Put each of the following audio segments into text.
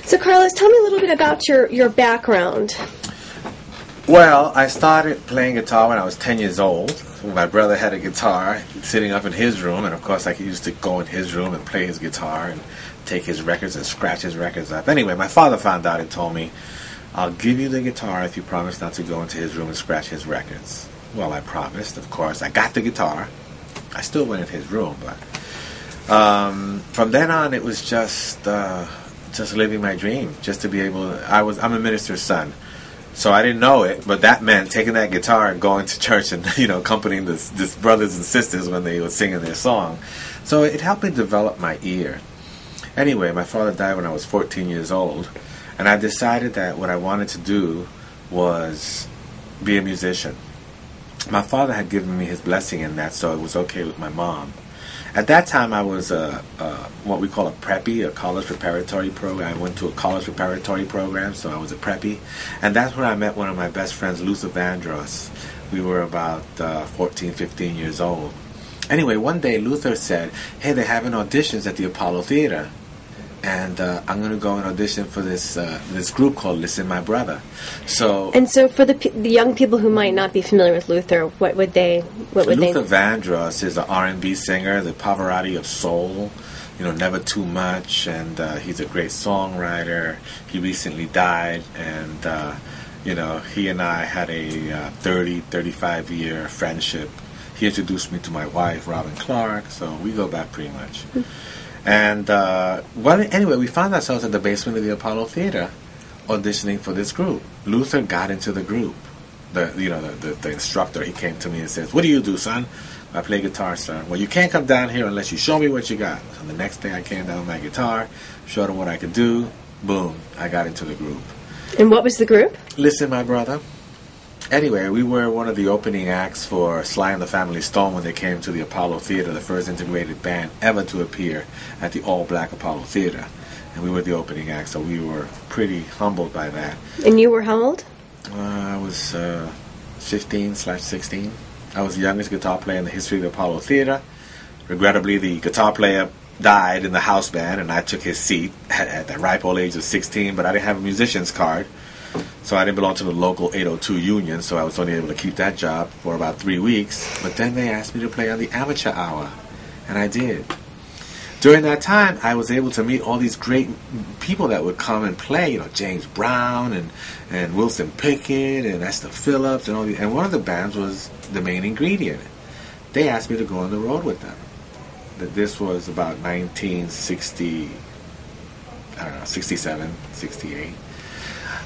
So, Carlos, tell me a little bit about your background. Well, I started playing guitar when I was 10 years old. My brother had a guitar sitting up in his room, and of course I used to go in his room and play his guitar and take his records and scratch his records up. Anyway, my father found out and told me, I'll give you the guitar if you promise not to go into his room and scratch his records. Well, I promised, of course. I got the guitar. I still went in his room, but from then on it was just living my dream, just to be able to, I'm a minister's son. So I didn't know it, but that meant taking that guitar and going to church and, accompanying this brothers and sisters when they were singing their song. So it helped me develop my ear. Anyway, my father died when I was 14 years old, and I decided that what I wanted to do was be a musician. My father had given me his blessing in that, so it was okay with my mom. At that time, I was what we call a preppy, a college preparatory program. I went to a college preparatory program, so I was a preppy. And that's where I met one of my best friends, Luther Vandross. We were about 14, 15 years old. Anyway, one day Luther said, hey, they're having auditions at the Apollo Theater. And I'm going to go and audition for this group called Listen My Brother. So for the young people who might not be familiar with Luther, what would they? Luther Vandross is an R&B singer, the Pavarotti of soul. Never too much, and he's a great songwriter. He recently died, and he and I had a 35-year friendship. He introduced me to my wife, Robin Clark, so we go back pretty much. And, anyway, we found ourselves in the basement of the Apollo Theater auditioning for this group. Luther got into the group. The instructor, he came to me and says, what do you do, son? I play guitar, sir. Well, you can't come down here unless you show me what you got. So the next day I came down with my guitar, showed him what I could do. Boom, I got into the group. And what was the group? Listen, My Brother. Anyway, we were one of the opening acts for Sly and the Family Stone when they came to the Apollo Theater, the first integrated band ever to appear at the all-black Apollo Theater. And we were the opening act, so we were pretty humbled by that. And you were how old? I was 15/16. I was the youngest guitar player in the history of the Apollo Theater. Regrettably, the guitar player died in the house band, and I took his seat at the ripe old age of 16, but I didn't have a musician's card. So I didn't belong to the local 802 union, so I was only able to keep that job for about 3 weeks. But then they asked me to play on the amateur hour, and I did. During that time, I was able to meet all these great people that would come and play, James Brown and Wilson Pickett and Esther Phillips and all these. And one of the bands was The Main Ingredient. They asked me to go on the road with them. This was about 1960, 67, 68.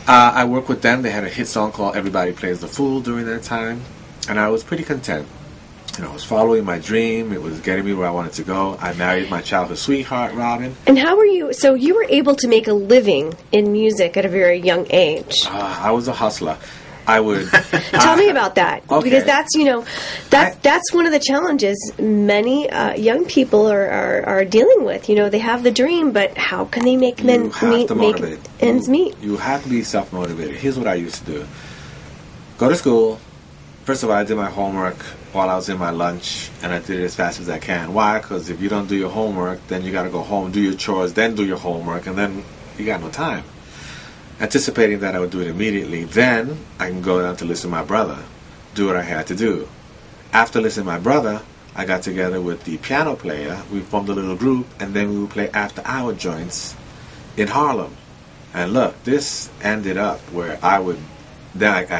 I worked with them. They had a hit song called Everybody Plays the Fool during that time, and I was pretty content. I was following my dream. It was getting me where I wanted to go. I married my childhood sweetheart, Robin. And how were you? So you were able to make a living in music at a very young age. I was a hustler. I would tell me about that, okay. Because that's one of the challenges many young people are dealing with. They have the dream, but how can they make ends meet? You have to be self-motivated. Here's what I used to do: go to school. First of all, I did my homework while I was in my lunch, and I did it as fast as I can. Why? Because if you don't do your homework, then you got to go home, do your chores, then do your homework, and then you got no time. Anticipating that I would do it immediately, then I can go down to Listen My Brother, do what I had to do. After Listen My Brother, I got together with the piano player. We formed a little group, and then we would play after-hour joints in Harlem. And look, this ended up where I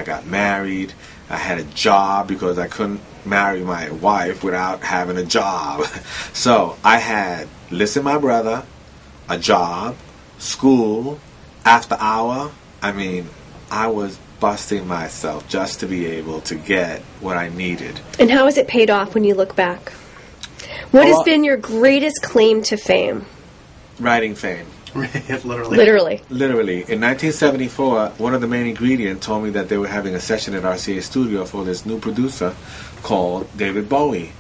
got married. I had a job because I couldn't marry my wife without having a job. So I had Listen My Brother, a job, school, after hour. I was busting myself just to be able to get what I needed. And how has it paid off when you look back? What has been your greatest claim to fame? Writing fame. Literally. In 1974, one of the Main Ingredient told me that they were having a session at RCA Studio for this new producer called David Bowie.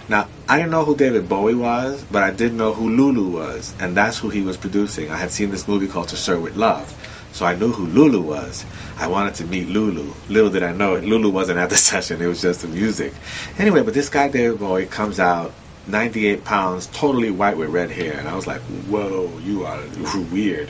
Now, I didn't know who David Bowie was, but I did know who Lulu was, and that's who he was producing. I had seen this movie called To Sir With Love, so I knew who Lulu was. I wanted to meet Lulu. Little did I know it, Lulu wasn't at the session, it was just the music. Anyway, but this guy David Bowie comes out, 98 pounds, totally white with red hair, and I was like, whoa, you are weird.